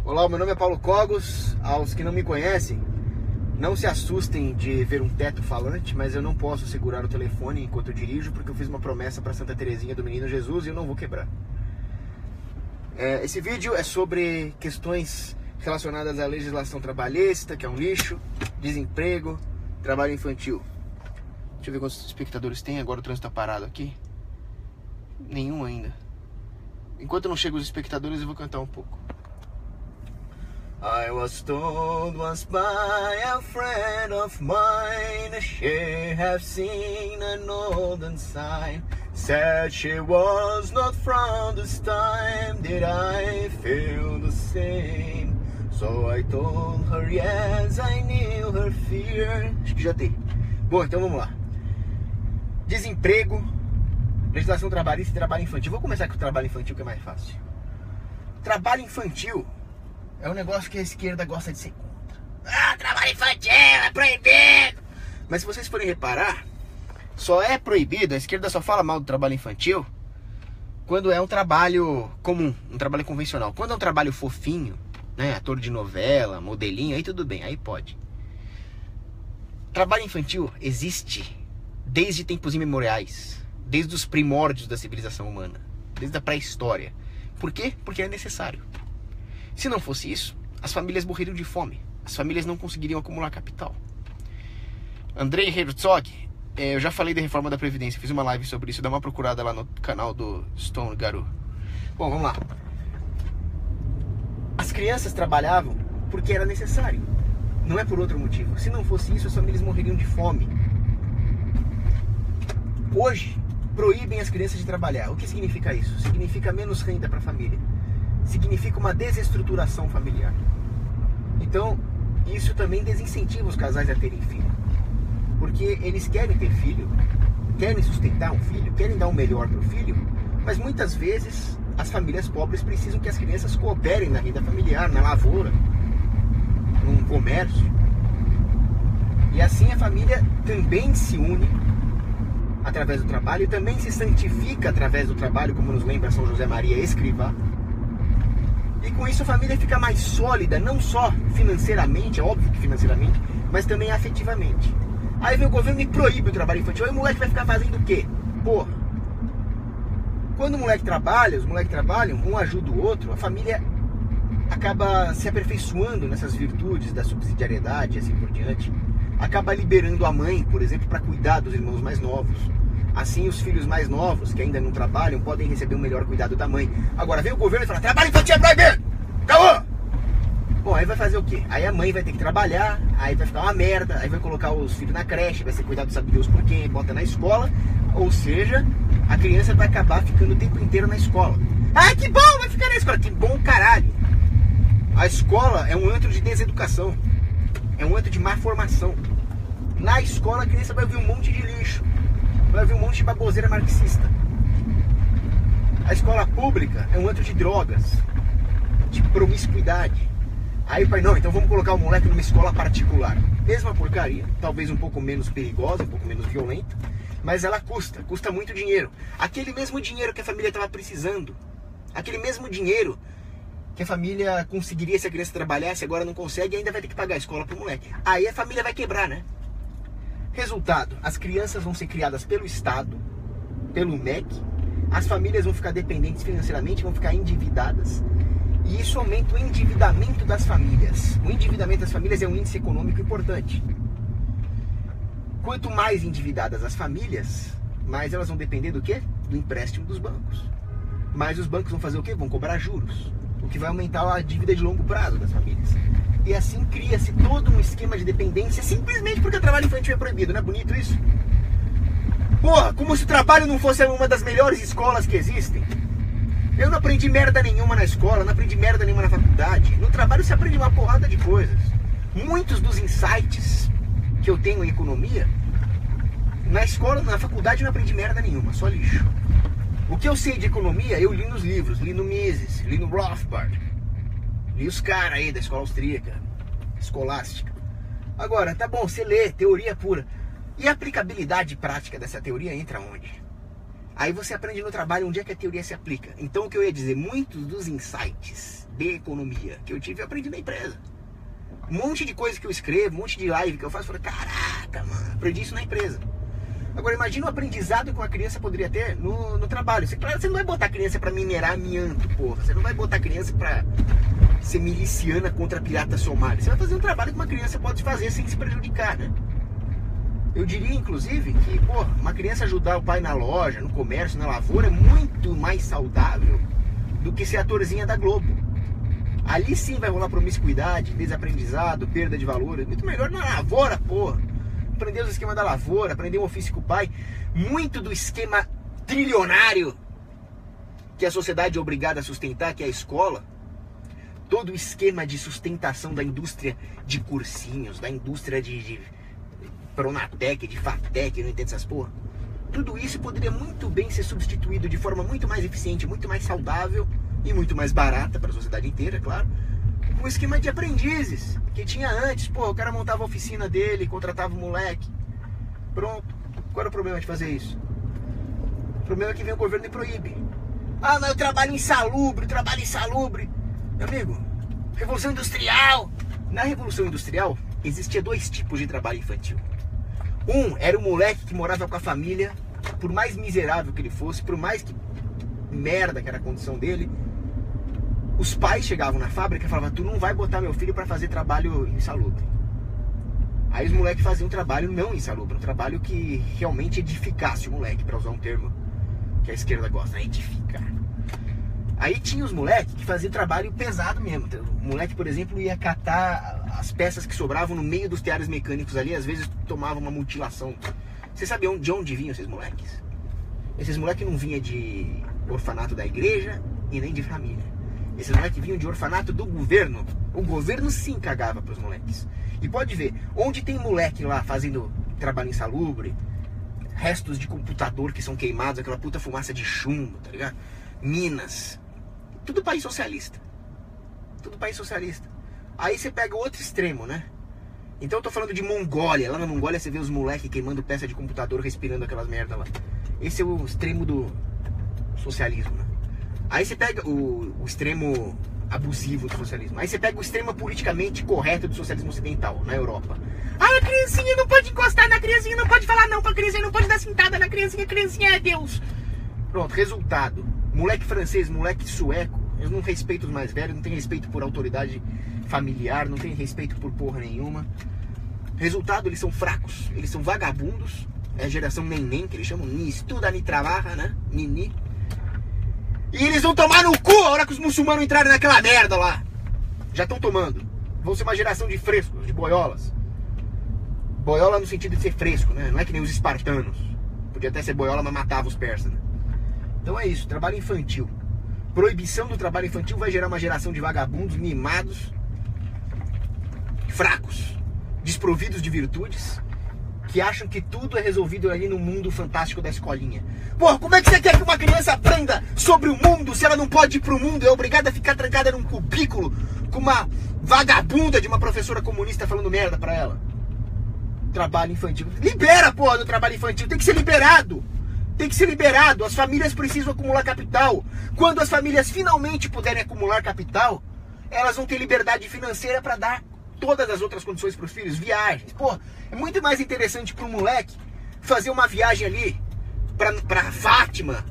Olá, meu nome é Paulo Cogos. Aos que não me conhecem, não se assustem de ver um teto falante, mas eu não posso segurar o telefone enquanto eu dirijo, porque eu fiz uma promessa para Santa Terezinha do Menino Jesus e eu não vou quebrar. Esse vídeo é sobre questões relacionadas à legislação trabalhista, que é um lixo, desemprego, trabalho infantil. Deixa eu ver quantos espectadores tem, agora o trânsito está parado aqui. Nenhum ainda. Enquanto não chegam os espectadores, eu vou cantar um pouco. I was told once by a friend of mine, she have seen an olden sign, said she was not from this time, did I feel the same? So I told her yes, I knew her fear. Acho que já tem. Bom, então vamos lá. Desemprego, legislação trabalhista e trabalho infantil. Vou começar com o trabalho infantil, que é mais fácil. Trabalho infantil é um negócio que a esquerda gosta de ser contra. Ah, trabalho infantil é proibido! Mas se vocês forem reparar, só é proibido, a esquerda só fala mal do trabalho infantil quando é um trabalho comum, um trabalho convencional. Quando é um trabalho fofinho, né, ator de novela, modelinho, aí tudo bem, aí pode. Trabalho infantil existe desde tempos imemoriais, desde os primórdios da civilização humana, desde a pré-história. Por quê? Porque é necessário. Se não fosse isso, as famílias morreriam de fome. As famílias não conseguiriam acumular capital. Andrei Herzog, eu já falei da reforma da Previdência, fiz uma live sobre isso, dá uma procurada lá no canal do Stone Garu. Bom, vamos lá. As crianças trabalhavam porque era necessário, não é por outro motivo. Se não fosse isso, as famílias morreriam de fome. Hoje, proíbem as crianças de trabalhar. O que significa isso? Significa menos renda para a família. Significa uma desestruturação familiar. Então, isso também desincentiva os casais a terem filho. Porque eles querem ter filho, querem sustentar um filho, querem dar o melhor para o filho, mas muitas vezes as famílias pobres precisam que as crianças cooperem na renda familiar, na lavoura, no comércio. E assim a família também se une através do trabalho e também se santifica através do trabalho, como nos lembra São José Maria Escrivá. E com isso a família fica mais sólida, não só financeiramente, é óbvio que financeiramente, mas também afetivamente. Aí vem o governo e proíbe o trabalho infantil, aí o moleque vai ficar fazendo o quê? Porra! Quando o moleque trabalha, os moleques trabalham, um ajuda o outro, a família acaba se aperfeiçoando nessas virtudes da subsidiariedade e assim por diante. Acaba liberando a mãe, por exemplo, para cuidar dos irmãos mais novos. Assim, os filhos mais novos, que ainda não trabalham, podem receber um melhor cuidado da mãe. Agora, vem o governo e fala, trabalho infantil é proibido! Acabou! Bom, aí vai fazer o quê? Aí a mãe vai ter que trabalhar, aí vai ficar uma merda, aí vai colocar os filhos na creche, vai ser cuidado, sabe Deus por quem, bota na escola. Ou seja, a criança vai acabar ficando o tempo inteiro na escola. Ah, que bom, vai ficar na escola! Que bom, caralho! A escola é um antro de deseducação. É um antro de má formação. Na escola a criança vai ouvir um monte de lixo, vai ouvir um monte de baboseira marxista. A escola pública é um antro de drogas, de promiscuidade. Aí o pai, não, então vamos colocar o moleque numa escola particular. Mesma porcaria, talvez um pouco menos perigosa, um pouco menos violenta, mas ela custa muito dinheiro. Aquele mesmo dinheiro que a família estava precisando, aquele mesmo dinheiro que a família conseguiria se a criança trabalhasse, agora não consegue e ainda vai ter que pagar a escola pro moleque. Aí a família vai quebrar, né? Resultado, as crianças vão ser criadas pelo Estado, pelo MEC, as famílias vão ficar dependentes financeiramente, vão ficar endividadas, e isso aumenta o endividamento das famílias. O endividamento das famílias é um índice econômico importante. Quanto mais endividadas as famílias, mais elas vão depender do quê? Do empréstimo dos bancos. Mas os bancos vão fazer o quê? Vão cobrar juros, o que vai aumentar a dívida de longo prazo das famílias. E assim cria-se todo um esquema de dependência simplesmente porque o trabalho infantil é proibido. Não é bonito isso? Porra, como se o trabalho não fosse uma das melhores escolas que existem. Eu não aprendi merda nenhuma na escola, não aprendi merda nenhuma na faculdade. No trabalho você aprende uma porrada de coisas. Muitos dos insights que eu tenho em economia, na escola, na faculdade eu não aprendi merda nenhuma, só lixo. O que eu sei de economia, eu li nos livros, li no Mises, li no Rothbard. Li os caras aí da escola austríaca, escolástica. Agora, tá bom, você lê, teoria pura. E a aplicabilidade prática dessa teoria entra onde? Aí você aprende no trabalho onde é que a teoria se aplica. Então o que eu ia dizer, muitos dos insights de economia que eu tive, eu aprendi na empresa. Um monte de coisa que eu escrevo, um monte de live que eu faço, eu falei, caraca, mano, aprendi isso na empresa. Agora imagina o aprendizado que uma criança poderia ter no trabalho. Você não vai botar a criança pra minerar amianto, porra. Você não vai botar a criança pra ser miliciana contra pirata somália. Você vai fazer um trabalho que uma criança pode fazer sem se prejudicar, né? Eu diria, inclusive, que, porra, uma criança ajudar o pai na loja, no comércio, na lavoura, é muito mais saudável do que ser atorzinha da Globo. Ali sim vai rolar promiscuidade, desaprendizado, perda de valor. É muito melhor na lavoura, porra. Aprender os esquemas da lavoura, aprender um ofício com o pai. Muito do esquema trilionário que a sociedade é obrigada a sustentar, que é a escola. Todo o esquema de sustentação da indústria de cursinhos, da indústria de Pronatec, de Fatec, eu não entendo essas porra. Tudo isso poderia muito bem ser substituído de forma muito mais eficiente, muito mais saudável e muito mais barata para a sociedade inteira, claro. Um esquema de aprendizes que tinha antes. Pô, o cara montava a oficina dele, contratava o moleque. Pronto. Qual era o problema de fazer isso? O problema é que vem o governo e proíbe. Ah, mas eu trabalho insalubre, Meu amigo, Revolução Industrial. Na Revolução Industrial, existia 2 tipos de trabalho infantil. Um era o moleque que morava com a família, por mais miserável que ele fosse, por mais que merda que era a condição dele, os pais chegavam na fábrica e falavam, tu não vai botar meu filho para fazer trabalho insalubre. Aí os moleques faziam um trabalho não insalubre, um trabalho que realmente edificasse o moleque, para usar um termo que a esquerda gosta, né? Edificar. Aí tinha os moleques que faziam trabalho pesado mesmo. O moleque, por exemplo, ia catar as peças que sobravam no meio dos teares mecânicos ali, às vezes tomava uma mutilação. Você sabe de onde vinham esses moleques? Esses moleques não vinham de orfanato da igreja e nem de família. Esses moleques vinham de orfanato do governo. O governo sim cagava pros moleques. E pode ver, onde tem moleque lá fazendo trabalho insalubre, restos de computador que são queimados, aquela puta fumaça de chumbo, tá ligado? Minas. Tudo país socialista. Tudo país socialista. Aí você pega o outro extremo, né? Então eu tô falando de Mongólia. Lá na Mongólia você vê os moleques queimando peça de computador, respirando aquelas merda lá. Esse é o extremo do socialismo, né? Aí você pega o extremo abusivo do socialismo. Aí você pega o extremo politicamente correto do socialismo ocidental, na Europa. Ah, a criancinha não pode encostar na criancinha, não pode falar não pra criancinha, não pode dar cintada na criancinha, a criancinha é Deus. Pronto, resultado. Moleque francês, moleque sueco, eles não respeitam os mais velhos, não tem respeito por autoridade familiar, não tem respeito por porra nenhuma. Resultado, eles são fracos, eles são vagabundos. É a geração neném, que eles chamam, ni estuda, ni trabalha, né? Nini. E eles vão tomar no cu a hora que os muçulmanos entrarem naquela merda lá. Já estão tomando. Vão ser uma geração de frescos, de boiolas. Boiola no sentido de ser fresco, né? Não é que nem os espartanos. Podia até ser boiola, mas matava os persas, né? Então é isso, trabalho infantil. Proibição do trabalho infantil vai gerar uma geração de vagabundos, mimados, fracos, desprovidos de virtudes, que acham que tudo é resolvido ali no mundo fantástico da escolinha. Porra, como é que você quer que uma criança aprenda sobre o mundo se ela não pode ir pro mundo? É obrigada a ficar trancada num cubículo com uma vagabunda de uma professora comunista falando merda pra ela. Trabalho infantil. Libera, porra, do trabalho infantil. Tem que ser liberado. Tem que ser liberado. As famílias precisam acumular capital. Quando as famílias finalmente puderem acumular capital, elas vão ter liberdade financeira para dar todas as outras condições para os filhos. Viagens. Pô, é muito mais interessante para um moleque fazer uma viagem ali para Fátima,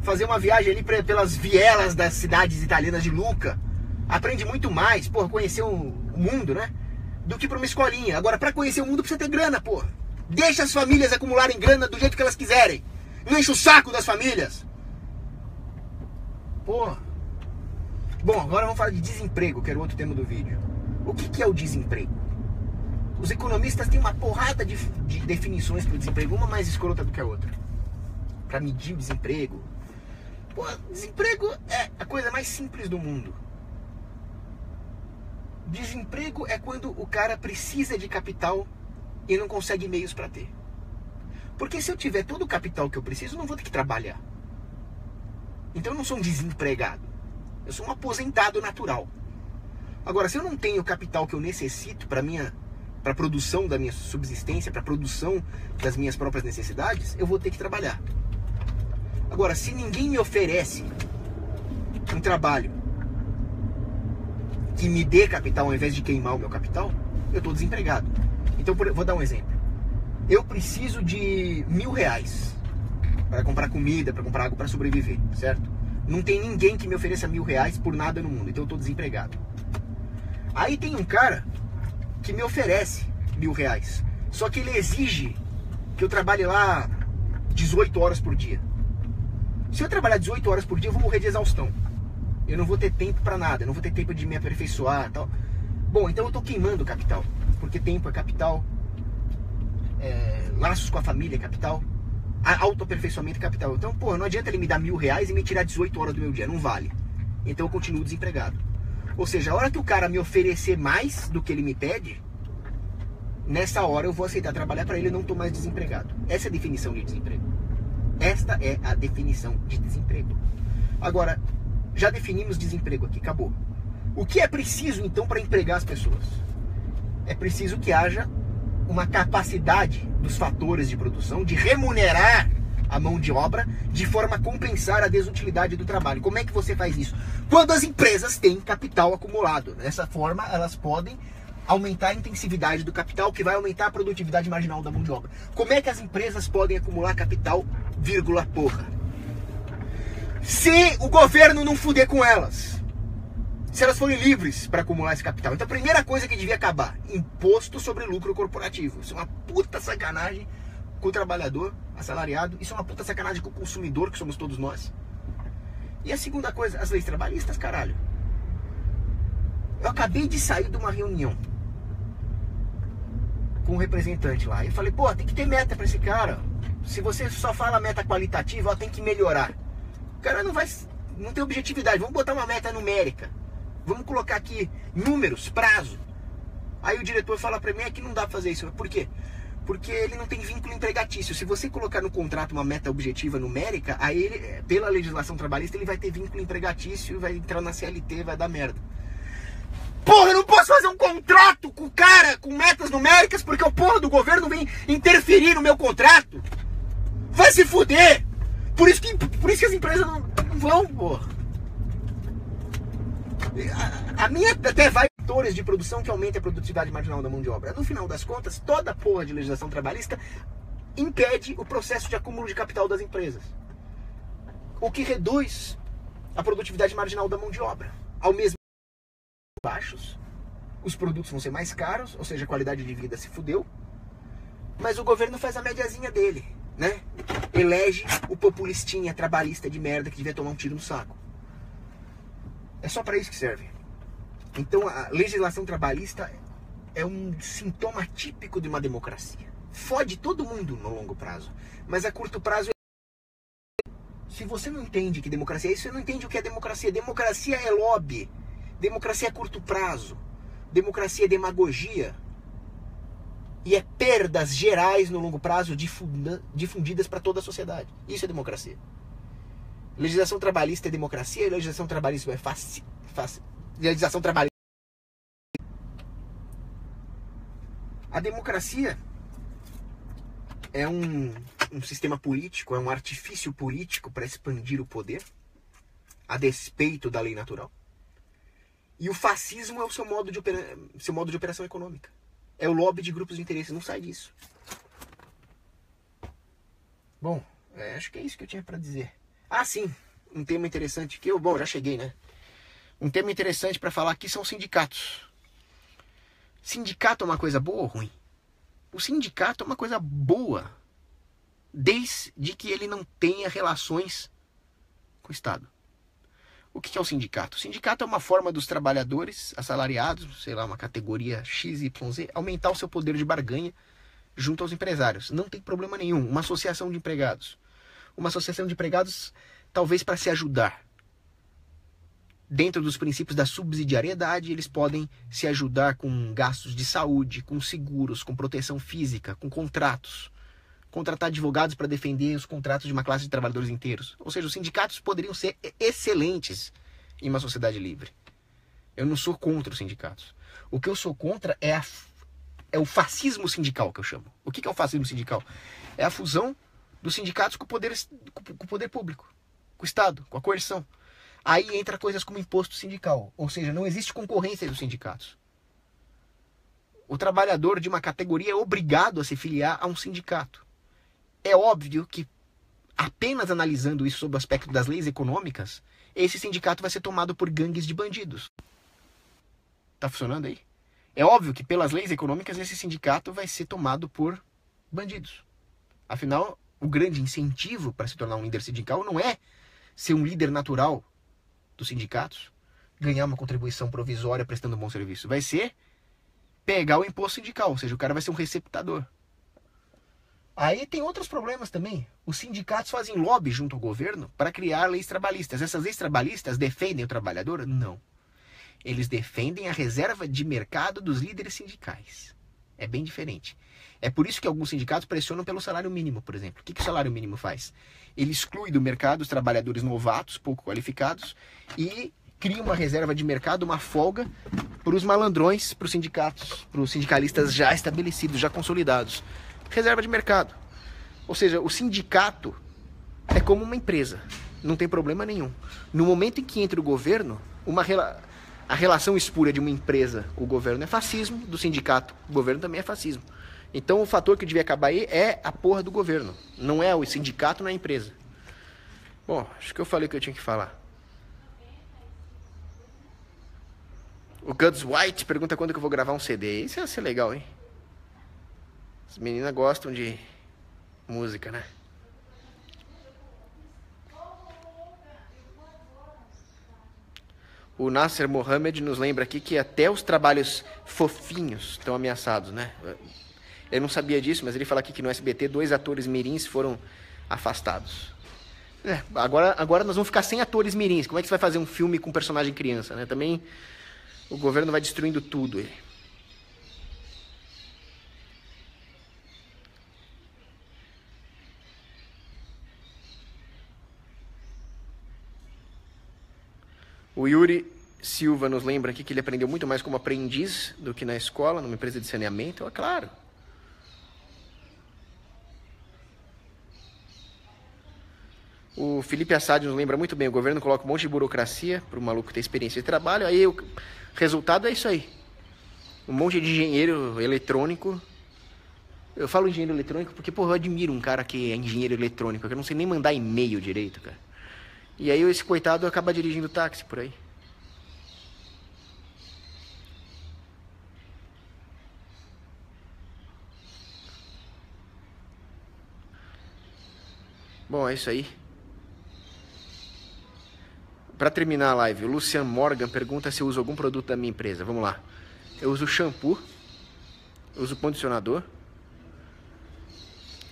fazer uma viagem ali pelas vielas das cidades italianas de Lucca. Aprende muito mais, pô, conhecer o mundo, né? Do que para uma escolinha. Agora, para conhecer o mundo precisa ter grana, pô. Deixa as famílias acumularem grana do jeito que elas quiserem. Não enche o saco das famílias. Pô. Bom, agora vamos falar de desemprego, que era o outro tema do vídeo. O que é o desemprego? Os economistas têm uma porrada de definições para o desemprego, uma mais escrota do que a outra. Para medir o desemprego. Pô, desemprego é a coisa mais simples do mundo. Desemprego é quando o cara precisa de capital e não consegue meios para ter. Porque se eu tiver todo o capital que eu preciso, eu não vou ter que trabalhar. Então eu não sou um desempregado. Eu sou um aposentado natural. Agora, se eu não tenho o capital que eu necessito para a produção da minha subsistência, para a produção das minhas próprias necessidades, eu vou ter que trabalhar. Agora, se ninguém me oferece um trabalho e me dê capital ao invés de queimar o meu capital, eu estou desempregado. Então, vou dar um exemplo. Eu preciso de R$1.000 para comprar comida, para comprar água, para sobreviver, certo? Não tem ninguém que me ofereça R$1.000 por nada no mundo, então eu estou desempregado. Aí tem um cara que me oferece R$1.000, só que ele exige que eu trabalhe lá 18 horas por dia. Se eu trabalhar 18 horas por dia, eu vou morrer de exaustão. Eu não vou ter tempo para nada, eu não vou ter tempo de me aperfeiçoar e tal. Bom, então eu estou queimando capital, porque tempo é capital, laços com a família é capital, autoaperfeiçoamento é capital. Então, pô, não adianta ele me dar R$1.000 e me tirar 18 horas do meu dia, não vale. Então eu continuo desempregado. Ou seja, a hora que o cara me oferecer mais do que ele me pede, nessa hora eu vou aceitar trabalhar para ele e não estou mais desempregado. Essa é a definição de desemprego. Esta é a definição de desemprego. Agora, já definimos desemprego aqui, acabou. O que é preciso então para empregar as pessoas? É preciso que haja uma capacidade dos fatores de produção de remunerar a mão de obra de forma a compensar a desutilidade do trabalho. Como é que você faz isso? Quando as empresas têm capital acumulado. Dessa forma, elas podem aumentar a intensividade do capital, que vai aumentar a produtividade marginal da mão de obra. Como é que as empresas podem acumular capital, vírgula, porra? Se o governo não fuder com elas. Se elas forem livres para acumular esse capital. Então a primeira coisa que devia acabar, imposto sobre lucro corporativo. Isso é uma puta sacanagem com o trabalhador assalariado. Isso é uma puta sacanagem com o consumidor, que somos todos nós. E a segunda coisa, as leis trabalhistas, caralho. Eu acabei de sair de uma reunião com um representante lá. E falei, pô, tem que ter meta para esse cara. Se você só fala meta qualitativa, ó, tem que melhorar. O cara não tem objetividade. Vamos botar uma meta numérica. Vamos colocar aqui números, prazo. Aí o diretor fala pra mim que não dá pra fazer isso. Por quê? Porque ele não tem vínculo empregatício. Se você colocar no contrato uma meta objetiva numérica, aí ele, pela legislação trabalhista, ele vai ter vínculo empregatício, vai entrar na CLT, vai dar merda. Porra, eu não posso fazer um contrato com o cara com metas numéricas porque o porra do governo vem interferir no meu contrato. Vai se fuder. Por isso que as empresas não vão, porra. A minha até vai fatores de produção que aumentem a produtividade marginal da mão de obra. No final das contas, toda a porra de legislação trabalhista impede o processo de acúmulo de capital das empresas. O que reduz a produtividade marginal da mão de obra. Ao mesmo tempo, baixos, os produtos vão ser mais caros, ou seja, a qualidade de vida se fudeu, mas o governo faz a médiazinha dele, né? Elege o populistinha trabalhista de merda que devia tomar um tiro no saco. É só para isso que serve. Então a legislação trabalhista é um sintoma típico de uma democracia. Fode todo mundo no longo prazo, mas a curto prazo... Se você não entende que democracia é isso, você não entende o que é democracia. Democracia é lobby. Democracia é curto prazo. Democracia é demagogia. E é perdas gerais no longo prazo difundidas para toda a sociedade. Isso é democracia. Legislação trabalhista é democracia, legislação trabalhista é legislação trabalhista. A democracia é um sistema político, é um artifício político para expandir o poder, a despeito da lei natural. E o fascismo é o seu modo de operação econômica. É o lobby de grupos de interesse, não sai disso. Bom, acho que é isso que eu tinha para dizer. Ah, sim, um tema interessante que bom, já cheguei, né? Um tema interessante para falar aqui são os sindicatos. Sindicato é uma coisa boa ou ruim? O sindicato é uma coisa boa, desde que ele não tenha relações com o Estado. O que é o sindicato? O sindicato é uma forma dos trabalhadores assalariados, sei lá, uma categoria XYZ, aumentar o seu poder de barganha junto aos empresários. Não tem problema nenhum. Uma associação de empregados. Uma associação de empregados, talvez para se ajudar. Dentro dos princípios da subsidiariedade, eles podem se ajudar com gastos de saúde, com seguros, com proteção física, com contratos. Contratar advogados para defender os contratos de uma classe de trabalhadores inteiros. Ou seja, os sindicatos poderiam ser excelentes em uma sociedade livre. Eu não sou contra os sindicatos. O que eu sou contra é o fascismo sindical, que eu chamo. O que é o fascismo sindical? É a fusão dos sindicatos com o poder público, com o Estado, com a coerção. Aí entra coisas como imposto sindical, ou seja, não existe concorrência dos sindicatos. O trabalhador de uma categoria é obrigado a se filiar a um sindicato. É óbvio que, apenas analisando isso sob o aspecto das leis econômicas, esse sindicato vai ser tomado por gangues de bandidos. Tá funcionando aí? É óbvio que, pelas leis econômicas, esse sindicato vai ser tomado por bandidos. Afinal, o grande incentivo para se tornar um líder sindical não é ser um líder natural dos sindicatos, ganhar uma contribuição provisória prestando um bom serviço. Vai ser pegar o imposto sindical, ou seja, o cara vai ser um receptador. Aí tem outros problemas também. Os sindicatos fazem lobby junto ao governo para criar leis trabalhistas. Essas leis trabalhistas defendem o trabalhador? Não. Eles defendem a reserva de mercado dos líderes sindicais. É bem diferente. É por isso que alguns sindicatos pressionam pelo salário mínimo, por exemplo. O que o salário mínimo faz? Ele exclui do mercado os trabalhadores novatos, pouco qualificados, e cria uma reserva de mercado, uma folga para os malandrões, para os sindicatos, para os sindicalistas já estabelecidos, já consolidados. Reserva de mercado. Ou seja, o sindicato é como uma empresa. Não tem problema nenhum. No momento em que entra o governo, a relação espúria de uma empresa com o governo é fascismo, do sindicato com o governo também é fascismo. Então o fator que devia acabar aí é a porra do governo. Não é o sindicato, não é a empresa. Bom, acho que eu falei o que eu tinha que falar. O Guds White pergunta quando que eu vou gravar um CD. Isso ia ser legal, hein? As meninas gostam de música, né? O Nasser Mohamed nos lembra aqui que até os trabalhos fofinhos estão ameaçados, né? Eu não sabia disso, mas ele fala aqui que no SBT 2 atores mirins foram afastados. Agora nós vamos ficar sem atores mirins. Como é que você vai fazer um filme com personagem criança, né? Também o governo vai destruindo tudo aí. O Yuri Silva nos lembra aqui que ele aprendeu muito mais como aprendiz do que na escola, numa empresa de saneamento. É claro. O Felipe Assad nos lembra muito bem, o governo coloca um monte de burocracia para o maluco ter experiência de trabalho, aí o resultado é isso aí. Um monte de engenheiro eletrônico. Eu falo engenheiro eletrônico porque, porra, eu admiro um cara que é engenheiro eletrônico, que eu não sei nem mandar e-mail direito, cara. E aí esse coitado acaba dirigindo táxi por aí. Bom, é isso aí. Para terminar a live, o Lucian Morgan pergunta se eu uso algum produto da minha empresa. Vamos lá. Eu uso shampoo, uso condicionador,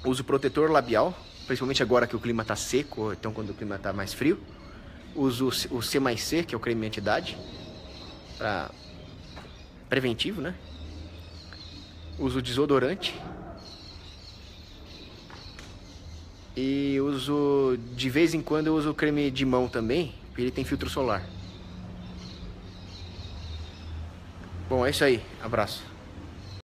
uso protetor labial, principalmente agora que o clima está seco, então quando o clima está mais frio. Uso o C mais C, que é o creme anti-idade, para preventivo, né? Uso desodorante. E uso, de vez em quando, eu uso creme de mão também, porque ele tem filtro solar. Bom, é isso aí. Abraço.